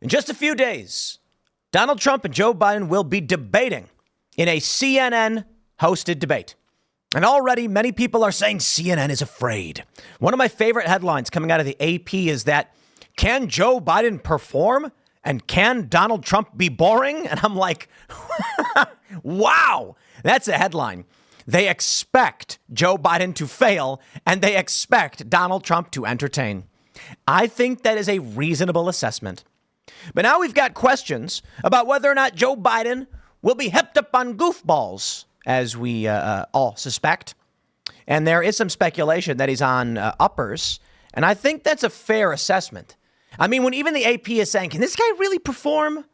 In just a few days, Donald Trump and Joe Biden will be debating in a CNN-hosted debate. And already many people are saying CNN is afraid. One of my favorite headlines coming out of the AP is that, can Joe Biden perform? And can Donald Trump be boring? And I'm like, wow, that's a headline. They expect Joe Biden to fail, and they expect Donald Trump to entertain. I think that is a reasonable assessment. But now we've got questions about whether or not Joe Biden will be hepped up on goofballs, as we all suspect. And there is some speculation that he's on uppers. And I think that's a fair assessment. I mean, when even the AP is saying, can this guy really perform?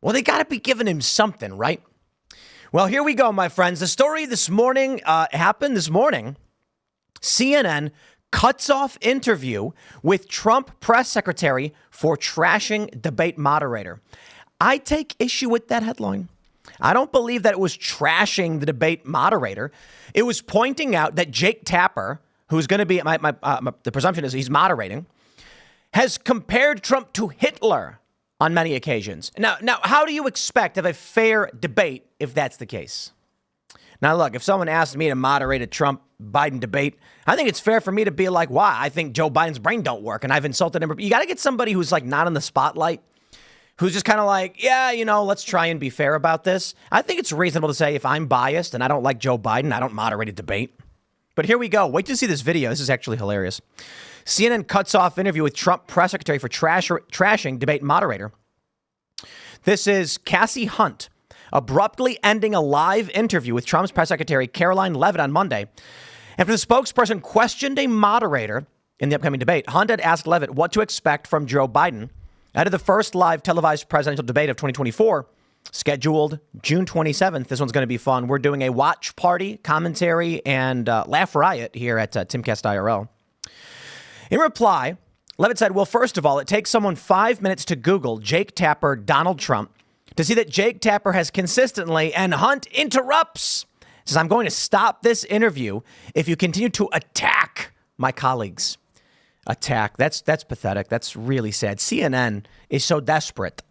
Well, they got to be giving him something, right? Well, here we go, my friends. The story this morning happened this morning. CNN cuts off interview with Trump press secretary for trashing debate moderator. I take issue with that headline. I don't believe that it was trashing the debate moderator. It was pointing out that Jake Tapper, who's going to be, the presumption is he's moderating, has compared Trump to Hitler on many occasions. Now, how do you expect of a fair debate if that's the case? Now, look, if someone asked me to moderate a Trump-Biden debate, I think it's fair for me to be like, why? I think Joe Biden's brain don't work, and I've insulted him. You got to get somebody who's like not in the spotlight, who's just kind of like, yeah, let's try and be fair about this. I think it's reasonable to say if I'm biased and I don't like Joe Biden, I don't moderate a debate. But here we go. Wait to see this video. This is actually hilarious. CNN cuts off interview with Trump press secretary for trashing debate moderator. This is Cassie Hunt abruptly ending a live interview with Trump's press secretary Caroline Leavitt on Monday. After the spokesperson questioned a moderator in the upcoming debate, Hunt had asked Leavitt what to expect from Joe Biden ahead of the first live televised presidential debate of 2024, scheduled June 27th. This one's going to be fun. We're doing a watch party, commentary, and laugh riot here at Timcast IRL. In reply, Leavitt said, well, first of all, it takes someone 5 minutes to Google Jake Tapper, Donald Trump, to see that Jake Tapper has consistently, and Hunt interrupts, says, I'm going to stop this interview if you continue to attack my colleagues. Attack. That's pathetic. That's really sad. CNN is so desperate.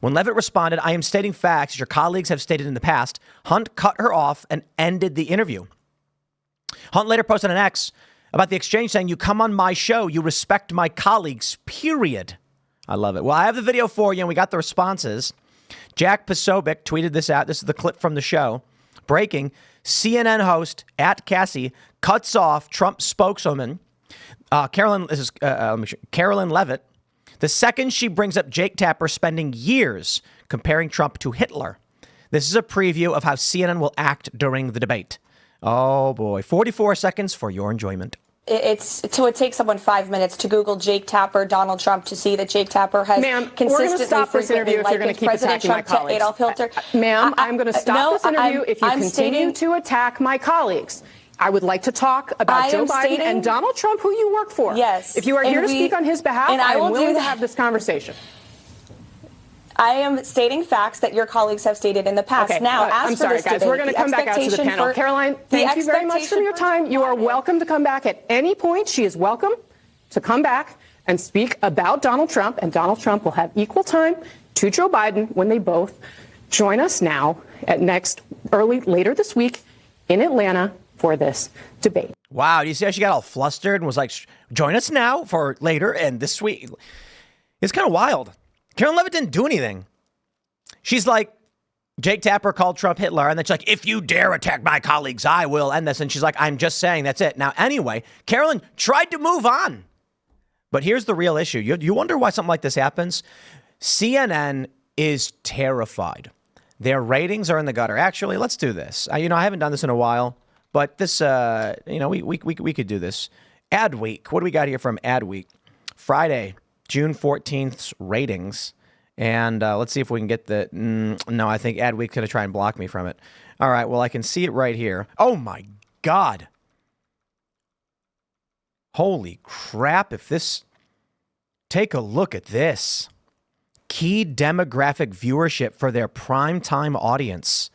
When Leavitt responded, I am stating facts, as your colleagues have stated in the past, Hunt cut her off and ended the interview. Hunt later posted on X about the exchange saying, you come on my show, you respect my colleagues, period. I love it. Well, I have the video for you, and we got the responses. Jack Posobiec tweeted this out. This is the clip from the show. Breaking, CNN host @Cassie cuts off Trump spokeswoman Caroline Leavitt the second she brings up Jake Tapper spending years comparing Trump to Hitler. This is a preview of how CNN will act during the debate. Oh, boy. 44 seconds for your enjoyment. It takes someone 5 minutes to Google Jake Tapper, Donald Trump, to see that Jake Tapper has consistently stop this interview if you're going to keep attacking my colleagues. Adolf Hitler. Ma'am, I'm going to stop this interview if you continue to attack my colleagues. I would like to talk about Joe Biden and Donald Trump, who you work for. Yes. If you are here to speak on his behalf, I am willing to have this conversation. I am stating facts that your colleagues have stated in the past. Okay, now, I'm sorry, guys. We're going to come back out to the panel. Caroline, thank you very much for your time. You are welcome to come back at any point. She is welcome to come back and speak about Donald Trump, and Donald Trump will have equal time to Joe Biden when they both join us now at later this week in Atlanta for this debate. Wow. Do you see how she got all flustered and was like, join us now for later and this week? It's kind of wild. Caroline Leavitt didn't do anything. She's like, Jake Tapper called Trump Hitler, and then she's like, if you dare attack my colleagues, I will end this. And she's like, I'm just saying, that's it. Now, anyway, Caroline tried to move on. But here's the real issue. You wonder why something like this happens? CNN is terrified. Their ratings are in the gutter. Actually, let's do this. I haven't done this in a while, but this, we could do this. Ad week. What do we got here from Ad week? Friday, June 14th's ratings. And let's see if we can get the... no, I think Ad week's going to try and block me from it. All right, well, I can see it right here. Oh, my God. Holy crap. If this... Take a look at this. Key demographic viewership for their primetime audience.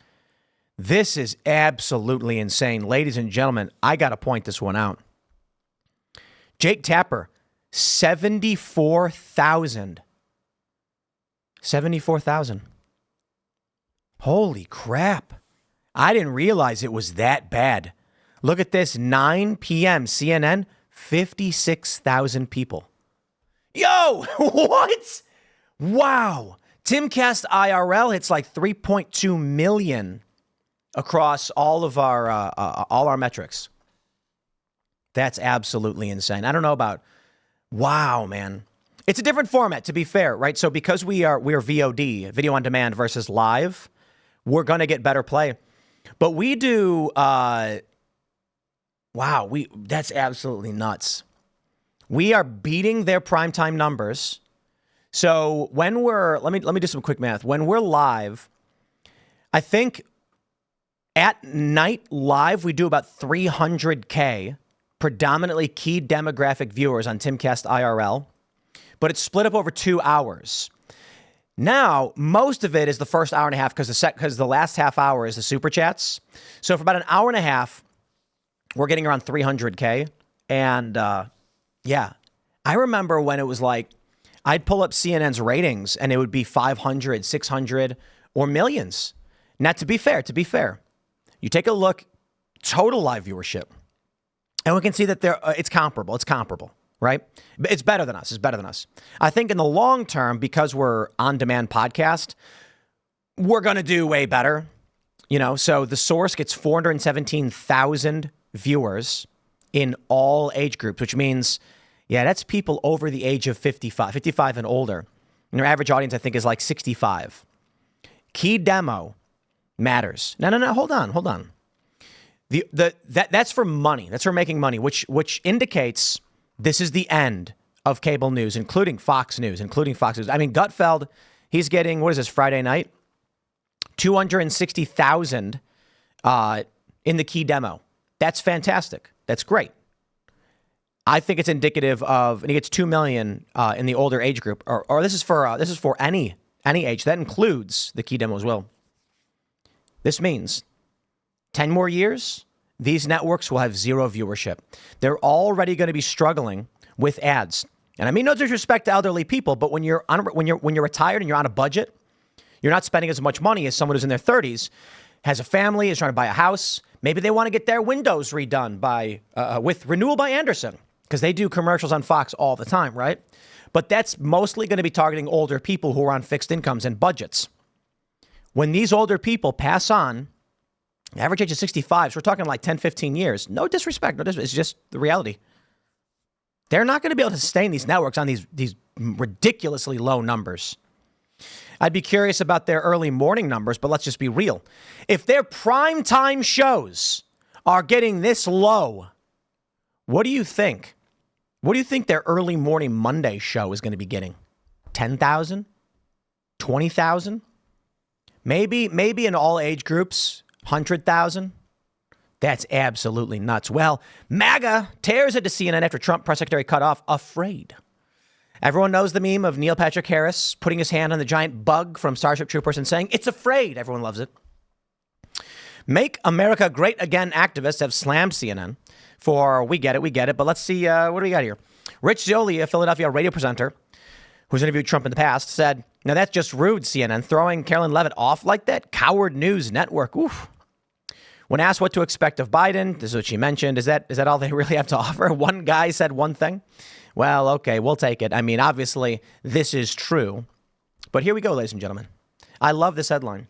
This is absolutely insane. Ladies and gentlemen, I got to point this one out. Jake Tapper, 74,000 74,000. Holy crap. I didn't realize it was that bad. Look at this, 9 p.m. CNN, 56,000 people. Yo, what? Wow. Timcast IRL hits like 3.2 million across all of our metrics. That's absolutely insane. I don't know about, wow, man. It's a different format, to be fair, right? So because we're VOD, video on demand versus live, we're going to get better play. But we do, that's absolutely nuts. We are beating their primetime numbers. So when let me do some quick math. When we're live, I think at night live, we do about 300K, predominantly key demographic viewers on Timcast IRL, but it's split up over 2 hours. Now, most of it is the first hour and a half because the last half hour is the super chats. So for about an hour and a half, we're getting around 300K. And yeah, I remember when it was like, I'd pull up CNN's ratings and it would be 500, 600 or millions. Now, to be fair, you take a look, total live viewership, and we can see that it's comparable. It's comparable. Right? It's better than us. I think in the long term, because we're on-demand podcast, we're going to do way better. So the source gets 417,000 viewers in all age groups, which means, that's people over the age of 55 and older. And their average audience, I think, is like 65. Key demo matters. No, hold on. That's for money. That's for making money, which indicates this is the end of cable news, including Fox News. I mean, Gutfeld, he's getting, what is this, Friday night? 260,000 in the key demo. That's fantastic. That's great. I think it's indicative of, and he gets 2 million in the older age group, or this is for any age. That includes the key demo as well. This means 10 more years, these networks will have zero viewership. They're already going to be struggling with ads. And I mean no disrespect to elderly people, but when you're retired and you're on a budget, you're not spending as much money as someone who's in their 30s, has a family, is trying to buy a house. Maybe they want to get their windows redone with Renewal by Andersen, because they do commercials on Fox all the time, right? But that's mostly going to be targeting older people who are on fixed incomes and budgets. When these older people pass on, the average age is 65, so we're talking like 10, 15 years. No disrespect. It's just the reality. They're not going to be able to sustain these networks on these ridiculously low numbers. I'd be curious about their early morning numbers, but let's just be real. If their primetime shows are getting this low, what do you think? What do you think their early morning Monday show is going to be getting? 10,000? 20,000? Maybe in all age groups, 100,000? That's absolutely nuts. Well, MAGA tears into CNN after Trump press secretary cut off, afraid. Everyone knows the meme of Neil Patrick Harris putting his hand on the giant bug from Starship Troopers and saying, "It's afraid." Everyone loves it. Make America Great Again activists have slammed CNN for, we get it. But let's see, what do we got here? Rich Zeoli, a Philadelphia radio presenter who's interviewed Trump in the past, said, "Now that's just rude, CNN, throwing Carolyn Levitt off like that. Coward News Network. Oof." When asked what to expect of Biden, this is what she mentioned. Is that all they really have to offer? One guy said one thing. Well, okay, we'll take it. I mean, obviously, this is true. But here we go, ladies and gentlemen. I love this headline.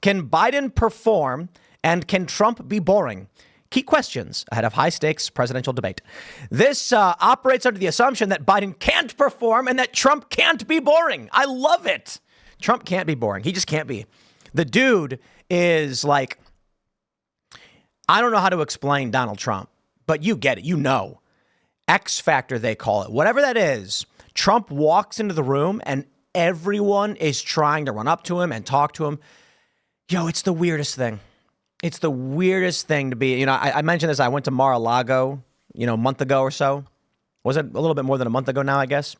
Can Biden perform and can Trump be boring? Key questions ahead of high-stakes presidential debate. This operates under the assumption that Biden can't perform and that Trump can't be boring. I love it. Trump can't be boring. He just can't be. The dude is like, I don't know how to explain Donald Trump, but you get it. You know. X Factor, they call it. Whatever that is, Trump walks into the room and everyone is trying to run up to him and talk to him. Yo, it's the weirdest thing. It's the weirdest thing to be. I mentioned this. I went to Mar-a-Lago, a month ago or so. Was it a little bit more than a month ago now, I guess?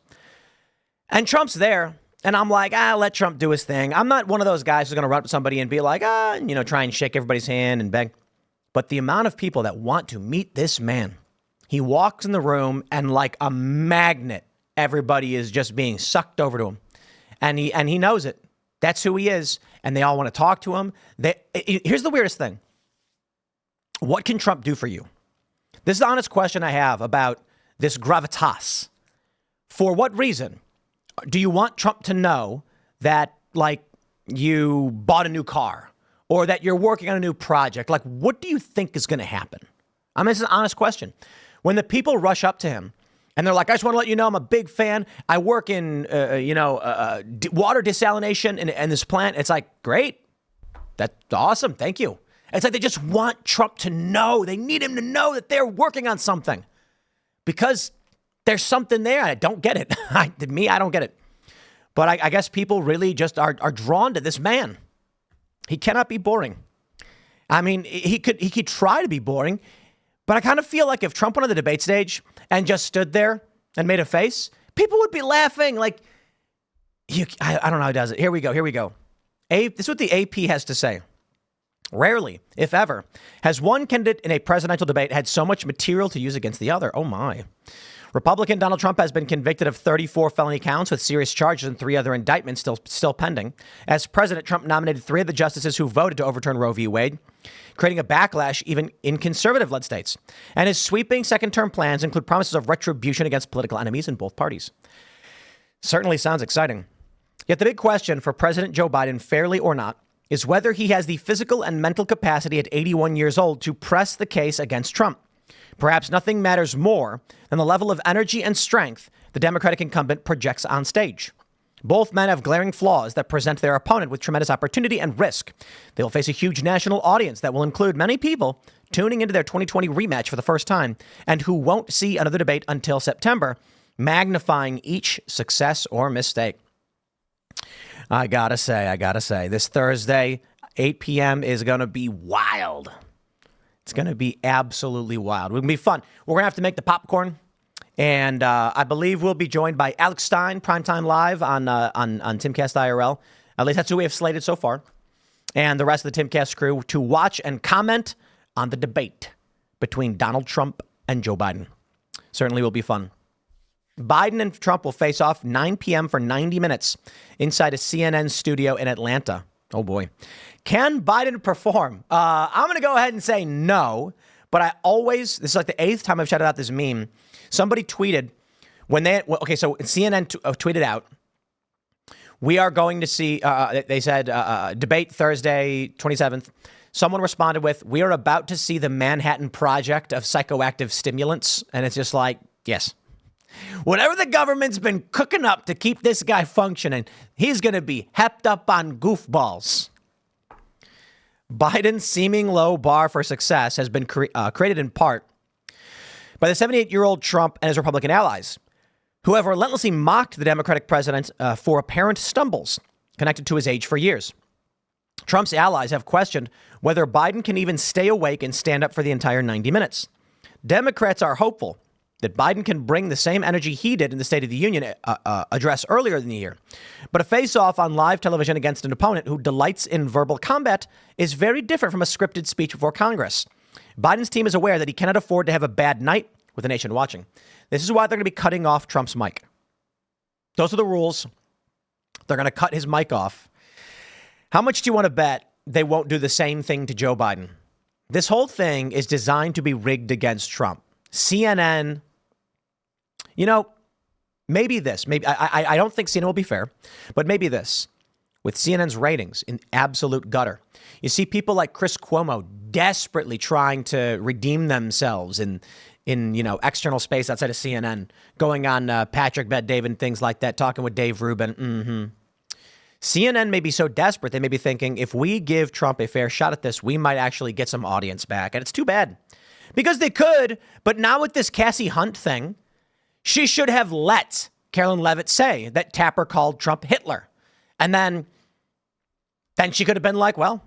And Trump's there. And I'm like, let Trump do his thing. I'm not one of those guys who's going to run up to somebody and be like, try and shake everybody's hand and beg. But the amount of people that want to meet this man, he walks in the room and like a magnet, everybody is just being sucked over to him. and he knows it. That's who he is, and they all want to talk to him. Here's the weirdest thing. What can Trump do for you? This is the honest question I have about this gravitas. For what reason do you want Trump to know that, like, you bought a new car or that you're working on a new project? Like, what do you think is going to happen? I mean, this is an honest question. When the people rush up to him and they're like, I just want to let you know I'm a big fan. I work in, water desalination in this plant. It's like, great. That's awesome. Thank you. It's like they just want Trump to know. They need him to know that they're working on something because there's something there. I don't get it. I don't get it. But I guess people really just are drawn to this man. He cannot be boring. I mean, he could try to be boring, but I kind of feel like if Trump went on the debate stage and just stood there and made a face, people would be laughing. Like, I don't know how he does it. Here we go. This is what the AP has to say. Rarely, if ever, has one candidate in a presidential debate had so much material to use against the other. Oh, my. Republican Donald Trump has been convicted of 34 felony counts with serious charges and 3 other indictments still pending. As president, Trump nominated 3 of the justices who voted to overturn Roe v. Wade, creating a backlash even in conservative-led states. And his sweeping second-term plans include promises of retribution against political enemies in both parties. Certainly sounds exciting. Yet the big question for President Joe Biden, fairly or not, is whether he has the physical and mental capacity at 81 years old to press the case against Trump. Perhaps nothing matters more than the level of energy and strength the Democratic incumbent projects on stage. Both men have glaring flaws that present their opponent with tremendous opportunity and risk. They will face a huge national audience that will include many people tuning into their 2020 rematch for the first time and who won't see another debate until September, magnifying each success or mistake. I gotta say, this Thursday, 8 p.m. is going to be wild. It's going to be absolutely wild. It's going to be fun. We're going to have to make the popcorn. And I believe we'll be joined by Alex Stein, Primetime Live on Timcast IRL. At least that's who we have slated so far. And the rest of the Timcast crew to watch and comment on the debate between Donald Trump and Joe Biden. Certainly will be fun. Biden and Trump will face off 9 p.m. for 90 minutes inside a CNN studio in Atlanta. Oh, boy. Can Biden perform? I'm going to go ahead and say no, but this is like the 8th time I've shouted out this meme. Somebody tweeted so CNN tweeted out, we are going to see, they said, debate Thursday, 27th. Someone responded with, we are about to see the Manhattan Project of psychoactive stimulants. And it's just like, yes. Whatever the government's been cooking up to keep this guy functioning, he's going to be hepped up on goofballs. Biden's seeming low bar for success has been created in part by the 78-year-old Trump and his Republican allies, who have relentlessly mocked the Democratic president for apparent stumbles connected to his age for years. Trump's allies have questioned whether Biden can even stay awake and stand up for the entire 90 minutes. Democrats are hopeful that Biden can bring the same energy he did in the State of the Union address earlier in the year. But a face-off on live television against an opponent who delights in verbal combat is very different from a scripted speech before Congress. Biden's team is aware that he cannot afford to have a bad night with the nation watching. This is why they're going to be cutting off Trump's mic. Those are the rules. They're going to cut his mic off. How much do you want to bet they won't do the same thing to Joe Biden? This whole thing is designed to be rigged against Trump. CNN, maybe I don't think CNN will be fair, but maybe this. With CNN's ratings in absolute gutter, you see people like Chris Cuomo desperately trying to redeem themselves in external space outside of CNN, going on Patrick Bet-David and things like that, talking with Dave Rubin. CNN may be so desperate, they may be thinking, if we give Trump a fair shot at this, we might actually get some audience back. And it's too bad. Because they could, but now with this Cassie Hunt thing, she should have let Carolyn Leavitt say that Tapper called Trump Hitler. And then she could have been like, well,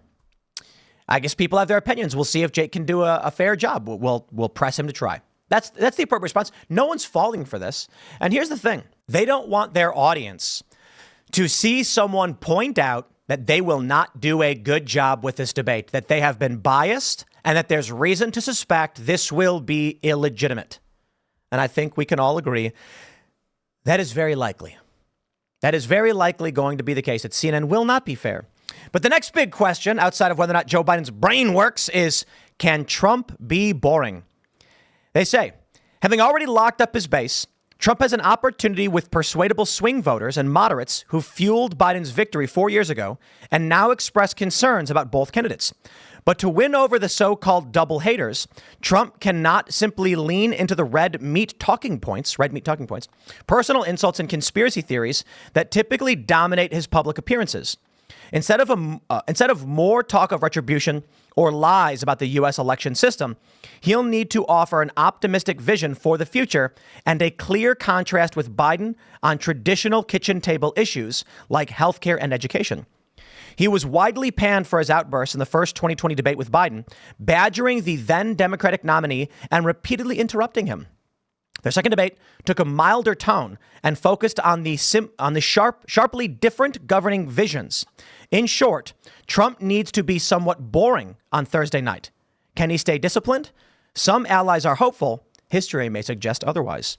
I guess people have their opinions. We'll see if Jake can do a fair job. We'll press him to try. That's the appropriate response. No one's falling for this. And here's the thing. They don't want their audience to see someone point out that they will not do a good job with this debate, that they have been biased, and that there's reason to suspect this will be illegitimate. And I think we can all agree that is very likely. That is very likely going to be the case. That CNN will not be fair. But the next big question, outside of whether or not Joe Biden's brain works, is can Trump be boring? They say, having already locked up his base, Trump has an opportunity with persuadable swing voters and moderates who fueled Biden's victory 4 years ago and now express concerns about both candidates. But to win over the so-called double haters, Trump cannot simply lean into the red meat talking points, personal insults and conspiracy theories that typically dominate his public appearances. Instead of more talk of retribution or lies about the U.S. election system, he'll need to offer an optimistic vision for the future and a clear contrast with Biden on traditional kitchen table issues like healthcare and education. He was widely panned for his outbursts in the first 2020 debate with Biden, badgering the then Democratic nominee and repeatedly interrupting him. Their second debate took a milder tone and focused on the sharply different governing visions. In short, Trump needs to be somewhat boring on Thursday night. Can he stay disciplined? Some allies are hopeful. History may suggest otherwise.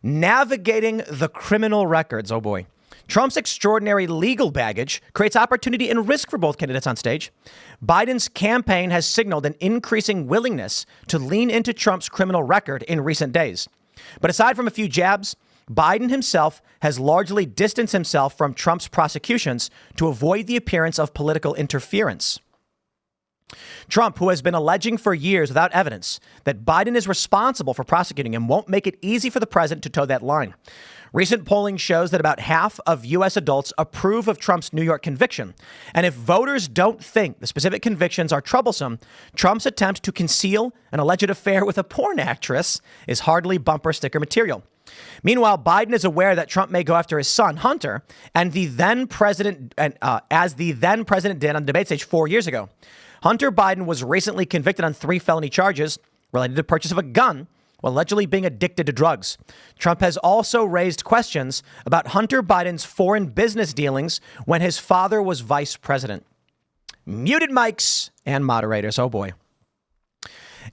Navigating the criminal records. Oh boy. Trump's extraordinary legal baggage creates opportunity and risk for both candidates on stage. Biden's campaign has signaled an increasing willingness to lean into Trump's criminal record in recent days. But aside from a few jabs, Biden himself has largely distanced himself from Trump's prosecutions to avoid the appearance of political interference. Trump, who has been alleging for years without evidence that Biden is responsible for prosecuting him, won't make it easy for the president to toe that line. Recent polling shows that about half of U.S. adults approve of Trump's New York conviction. And if voters don't think the specific convictions are troublesome, Trump's attempt to conceal an alleged affair with a porn actress is hardly bumper sticker material. Meanwhile, Biden is aware that Trump may go after his son, Hunter, and as the then president did on the debate stage 4 years ago. Hunter Biden was recently convicted on 3 felony charges related to purchase of a gun while allegedly being addicted to drugs. Trump has also raised questions about Hunter Biden's foreign business dealings when his father was vice president. Muted mics and moderators. Oh boy.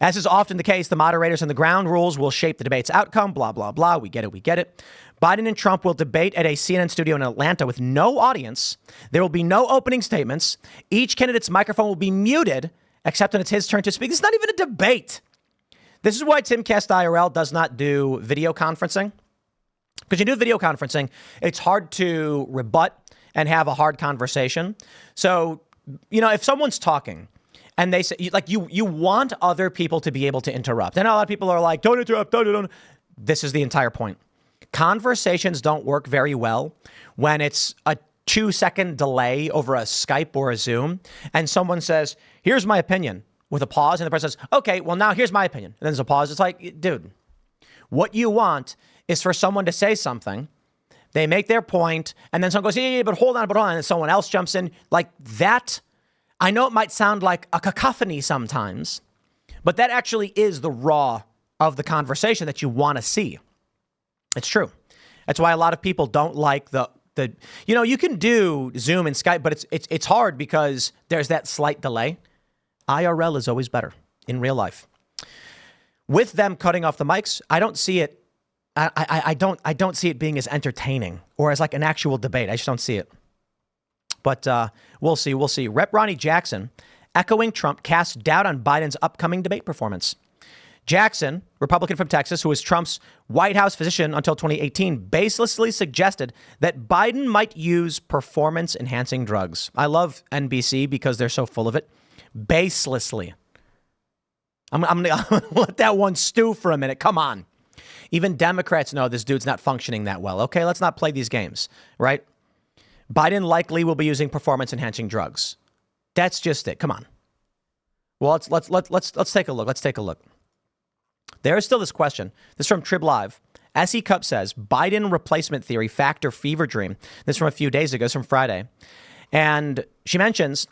As is often the case, the moderators and the ground rules will shape the debate's outcome. Blah, blah, blah. We get it. Biden and Trump will debate at a CNN studio in Atlanta with no audience. There will be no opening statements. Each candidate's microphone will be muted, except when it's his turn to speak. This is not even a debate. This is why Timcast IRL does not do video conferencing. Because you do video conferencing, it's hard to rebut and have a hard conversation. So, if someone's talking and they say, you want other people to be able to interrupt. And a lot of people are like, don't interrupt, don't. This is the entire point. Conversations don't work very well when it's a 2-second delay over a Skype or a Zoom. And someone says, here's my opinion, with a pause. And the person says, okay, well, now here's my opinion. And then there's a pause. It's like, dude, what you want is for someone to say something. They make their point, and then someone goes, yeah, but hold on. And someone else jumps in like that. I know it might sound like a cacophony sometimes, but that actually is the raw of the conversation that you want to see. It's true. That's why a lot of people don't like the you can do Zoom and Skype, but it's hard because there's that slight delay. IRL is always better in real life. With them cutting off the mics, I don't see it. I don't see it being as entertaining or as like an actual debate. I just don't see it. But we'll see. We'll see. Rep. Ronnie Jackson, echoing Trump, cast doubt on Biden's upcoming debate performance. Jackson, Republican from Texas, who was Trump's White House physician until 2018, baselessly suggested that Biden might use performance-enhancing drugs. I love NBC because they're so full of it. Baselessly. I'm going to let that one stew for a minute. Come on. Even Democrats know this dude's not functioning that well. Okay, let's not play these games, right? Biden likely will be using performance-enhancing drugs. That's just it. Come on. Well, let's take a look. Let's take a look. There is still this question. This is from Trib Live. SE Cup says, Biden replacement theory, fact or fever dream. This is from a few days ago. It's from Friday. And she mentions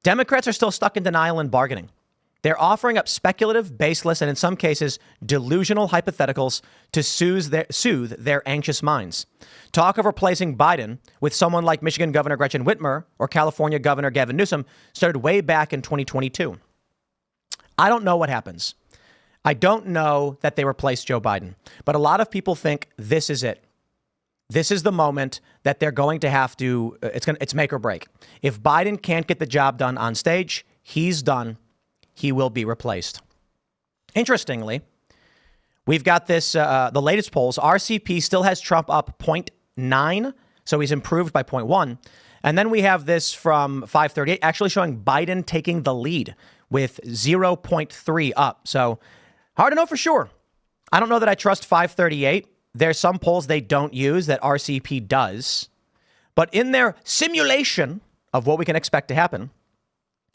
Democrats are still stuck in denial and bargaining. They're offering up speculative, baseless, and in some cases, delusional hypotheticals to soothe their anxious minds. Talk of replacing Biden with someone like Michigan Governor Gretchen Whitmer or California Governor Gavin Newsom started way back in 2022. I don't know what happens. I don't know that they replaced Joe Biden, but a lot of people think this is it. this is the moment that they're going to have to, it's make or break. If Biden can't get the job done on stage, he's done. He will be replaced. Interestingly, we've got this, the latest polls. RCP still has Trump up 0.9, so he's improved by 0.1. And then we have this from 538 actually showing Biden taking the lead with 0.3 up. So hard to know for sure. I don't know that I trust 538. There's some polls they don't use that RCP does. But in their simulation of what we can expect to happen,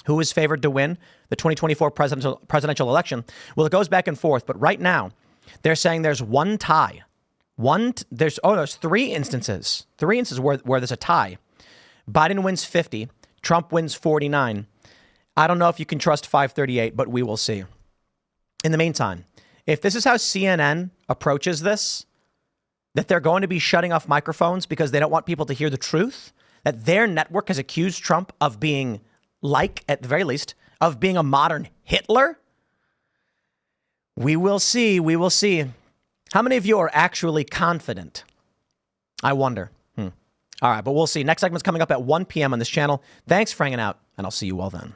who is favored to win the 2024 presidential election? Well, it goes back and forth. But right now, they're saying there's one tie. There's 3 instances. 3 instances where there's a tie. Biden wins 50. Trump wins 49. I don't know if you can trust 538, but we will see. In the meantime, if this is how CNN approaches this, that they're going to be shutting off microphones because they don't want people to hear the truth, that their network has accused Trump of being, at the very least, of being a modern Hitler, we will see. We will see. How many of you are actually confident? I wonder. All right, but we'll see. Next segment's coming up at 1 p.m. on this channel. Thanks for hanging out, and I'll see you all then.